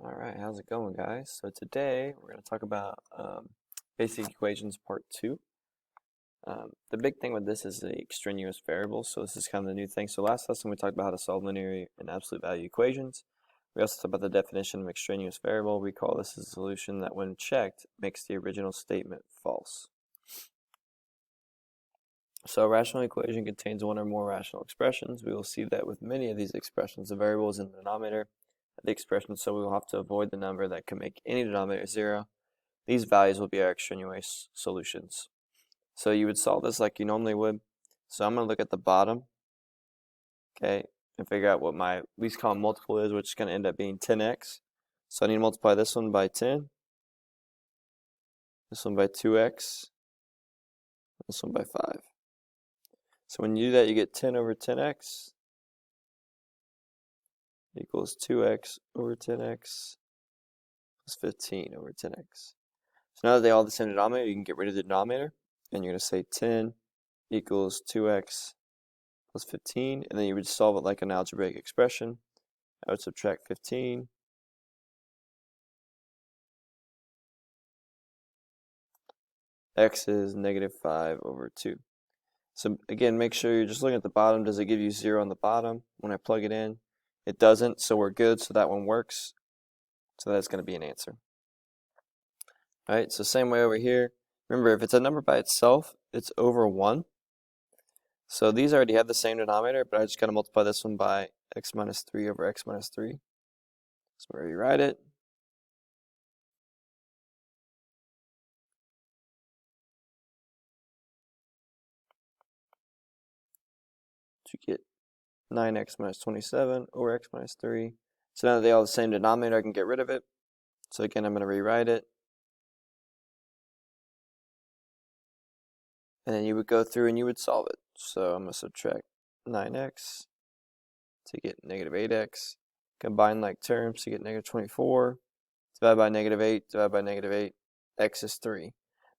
All right, how's it going, guys? So today we're going to talk about basic equations part 2. The big thing with this is the extraneous variables, so this is kind of the new thing. So last lesson we talked about how to solve linear and absolute value equations. We also talked about the definition of extraneous variable. We call this a solution that when checked makes the original statement false. So a rational equation contains one or more rational expressions. We will see that with many of these expressions, the variable is in the denominator of the expression, so we will have to avoid the number that can make any denominator 0. These values will be our extraneous solutions. So you would solve this like you normally would. So I'm going to look at the bottom, okay, and figure out what my least common multiple is, which is going to end up being 10x. So I need to multiply this one by 10, this one by 2x, this one by 5. So when you do that, you get 10 over 10x equals 2x over 10x plus 15 over 10x. So now that they all have the same denominator, you can get rid of the denominator, and you're going to say 10 equals 2x plus 15, and then you would solve it like an algebraic expression. I would subtract 15. X is negative 5 over 2. So again, make sure you're just looking at the bottom. Does it give you 0 on the bottom when I plug it in? It doesn't, so we're good, so that one works. So that's going to be an answer. All right, so same way over here. Remember, if it's a number by itself, it's over 1. So these already have the same denominator, but I just got to multiply this one by x minus 3 over x minus 3. So we rewrite it. To get 9x minus 27 over x minus 3. So now that they all have the same denominator, I can get rid of it. So again, I'm going to rewrite it. And then you would go through and you would solve it. So I'm going to subtract 9x to get negative 8x. Combine like terms to get negative 24. Divide by negative 8, divide by negative 8. X is 3.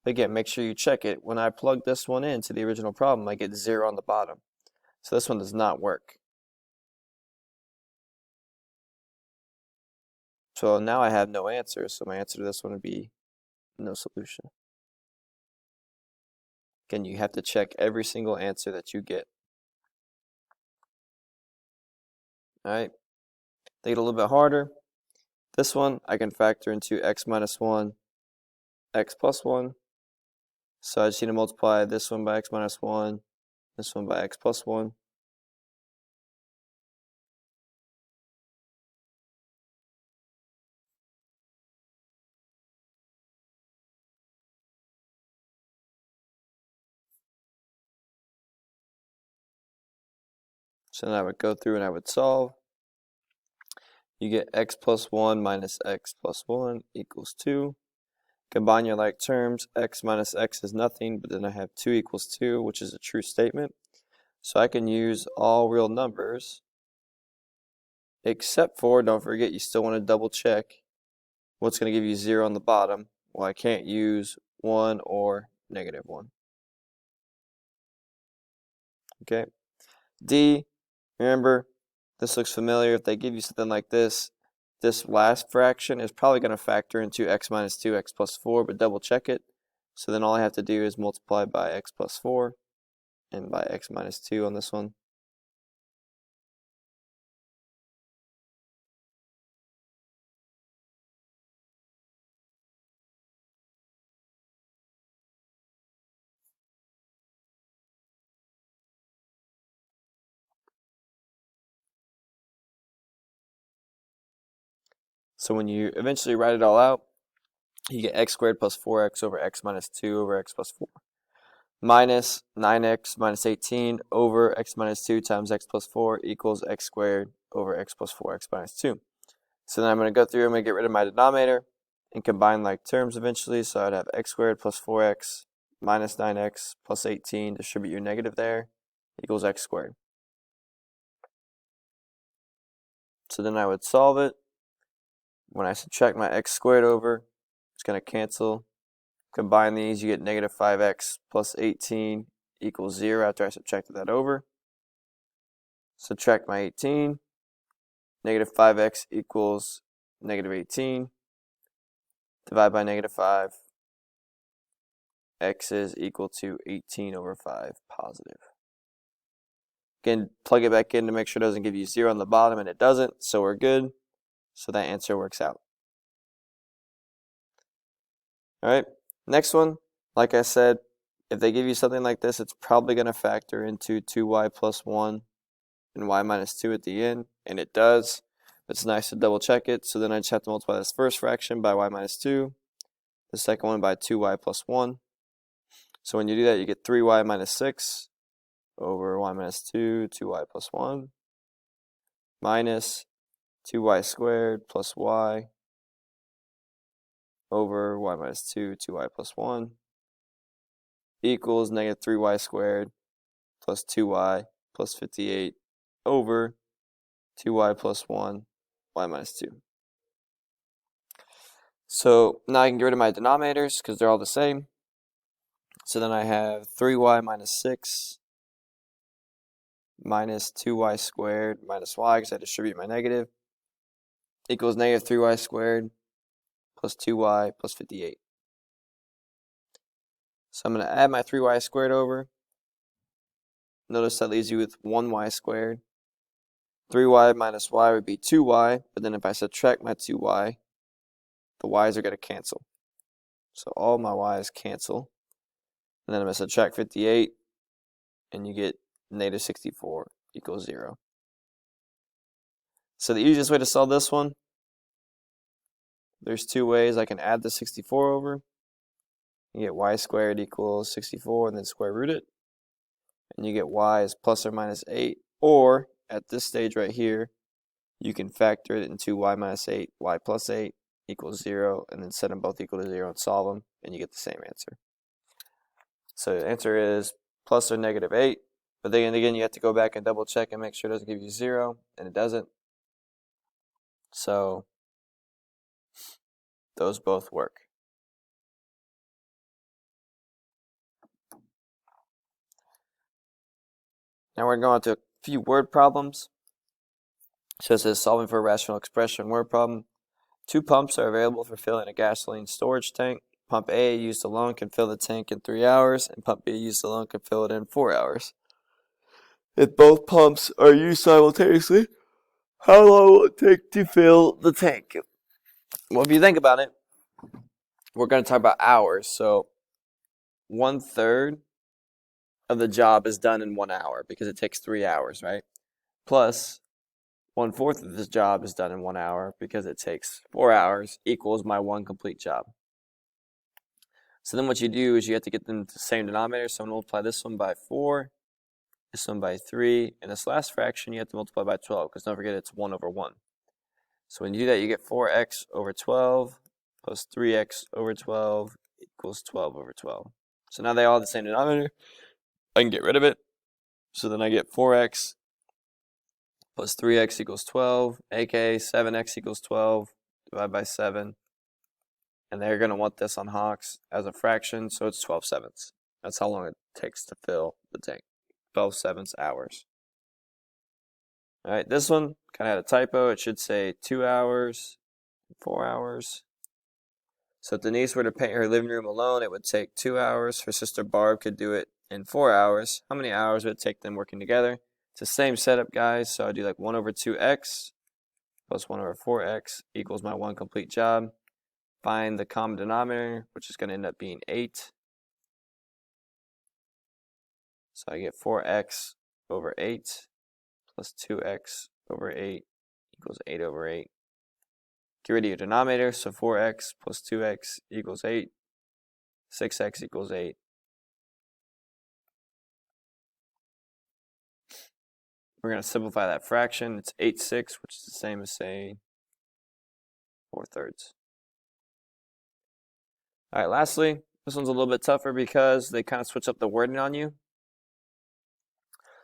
But again, make sure you check it. When I plug this one into the original problem, I get 0 on the bottom. So this one does not work. So now I have no answer. So my answer to this one would be no solution. Again, you have to check every single answer that you get. All right. They get a little bit harder. This one I can factor into x minus 1, x plus 1. So I just need to multiply this one by x minus 1, this one by x plus 1. So then I would go through and I would solve. You get x plus 1 minus x plus 1 equals 2. Combine your like terms. X minus x is nothing, but then I have 2 equals 2, which is a true statement. So I can use all real numbers, except for, don't forget, you still want to double check what's going to give you 0 on the bottom. Well, I can't use 1 or negative 1. Okay. D, remember, this looks familiar. If they give you something like this last fraction is probably going to factor into x minus 2, x plus 4, but double check it. So then all I have to do is multiply by x plus 4 and by x minus 2 on this one. So when you eventually write it all out, you get x squared plus 4x over x minus 2 over x plus 4. Minus 9x minus 18 over x minus 2 times x plus 4 equals x squared over x plus 4x minus 2. So then I'm going to go through, I'm going to get rid of my denominator and combine like terms eventually. So I'd have x squared plus 4x minus 9x plus 18, distribute your negative there, equals x squared. So then I would solve it. When I subtract my x squared over, it's going to cancel. Combine these, you get negative 5x plus 18 equals 0 after I subtracted that over. Subtract my 18. Negative 5x equals negative 18, divide by negative 5, x is equal to 18 over 5 positive. Again, plug it back in to make sure it doesn't give you 0 on the bottom, and it doesn't, so we're good. So that answer works out. All right, next one, like I said, if they give you something like this, it's probably going to factor into 2y plus 1 and y minus 2 at the end, and it does. It's nice to double check it, so then I just have to multiply this first fraction by y minus 2, the second one by 2y plus 1. So when you do that, you get 3y minus 6 over y minus 2, 2y plus 1, minus 2y squared plus y over y minus 2, 2y plus 1, equals negative 3y squared plus 2y plus 58 over 2y plus 1, y minus 2. So now I can get rid of my denominators because they're all the same. So then I have 3y minus 6 minus 2y squared minus y, because I distribute my negative, equals negative 3y squared plus 2y plus 58. So I'm going to add my 3y squared over. Notice that leaves you with 1y squared. 3y minus y would be 2y, but then if I subtract my 2y, the y's are going to cancel. So all my y's cancel. And then I'm going to subtract 58, and you get negative 64 equals 0. So the easiest way to solve this one, there's two ways. I can add the 64 over. You get y squared equals 64 and then square root it. And you get y is plus or minus 8. Or, at this stage right here, you can factor it into y minus 8, y plus 8 equals 0, and then set them both equal to 0 and solve them, and you get the same answer. So the answer is plus or negative 8. But then again, you have to go back and double check and make sure it doesn't give you 0, and it doesn't. So those both work. Now we're going to a few word problems. So it says solving for a rational expression word problem. 2 pumps are available for filling a gasoline storage tank. Pump A used alone can fill the tank in 3 hours, and pump B used alone can fill it in 4 hours. If both pumps are used simultaneously, how long will it take to fill the tank? Well, if you think about it, we're going to talk about hours. So 1/3 of the job is done in 1 hour because it takes 3 hours, right? Plus 1/4 of this job is done in 1 hour because it takes 4 hours, equals my one complete job. So then what you do is you have to get them to the same denominator. So I'm going to multiply this one by 4, this one by 3, and this last fraction you have to multiply by 12 because don't forget it's 1 over 1. So when you do that, you get 4x over 12 plus 3x over 12 equals 12 over 12. So now they all have the same denominator. I can get rid of it. So then I get 4x plus 3x equals 12, aka 7x equals 12, divided by 7. And they're going to want this on Hawks as a fraction, so it's 12/7. That's how long it takes to fill the tank. 12/7 hours. All right, this one kind of had a typo. It should say 2 hours, 4 hours. So if Denise were to paint her living room alone, it would take 2 hours. Her sister Barb could do it in 4 hours. How many hours would it take them working together? It's the same setup, guys. So I do like 1 over 2x plus 1 over 4x equals my one complete job. Find the common denominator, which is going to end up being 8. So I get 4x over 8 plus 2x over 8 equals 8 over 8. Get rid of your denominator, so 4x plus 2x equals 8. 6x equals 8. We're going to simplify that fraction. It's 8/6, which is the same as saying 4/3. All right, lastly, this one's a little bit tougher because they kind of switch up the wording on you.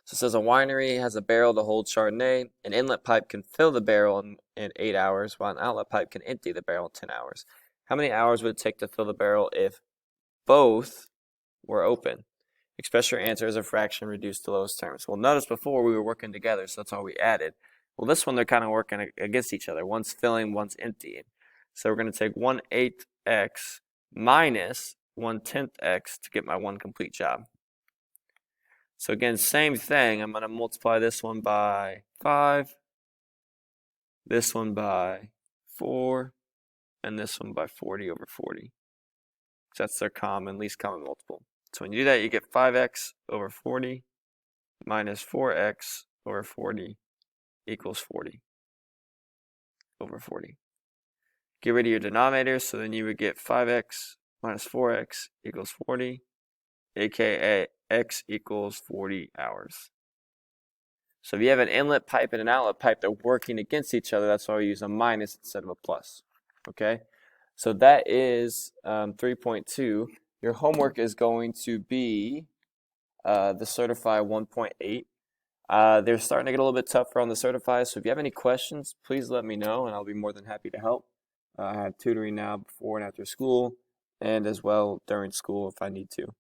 So it says a winery has a barrel to hold Chardonnay. An inlet pipe can fill the barrel in 8 hours, while an outlet pipe can empty the barrel in 10 hours. How many hours would it take to fill the barrel if both were open? Express your answer as a fraction reduced to lowest terms. Well, notice before we were working together, so that's all we added. Well, this one, they're kind of working against each other. One's filling, one's emptying. So we're going to take 1/8 x minus 1/10 x to get my one complete job. So again, same thing. I'm going to multiply this one by 5, this one by 4, and this one by 40 over 40. So that's their least common multiple. So when you do that, you get 5x over 40 minus 4x over 40 equals 40 over 40. Get rid of your denominators, so then you would get 5x minus 4x equals 40, aka x equals 40 hours. So if you have an inlet pipe and an outlet pipe, they're working against each other. That's why we use a minus instead of a plus. Okay, so that is 3.2. Your homework is going to be the Certify 1.8. They're starting to get a little bit tougher on the Certify, so if you have any questions, please let me know, and I'll be more than happy to help. I have tutoring now before and after school, and as well during school if I need to.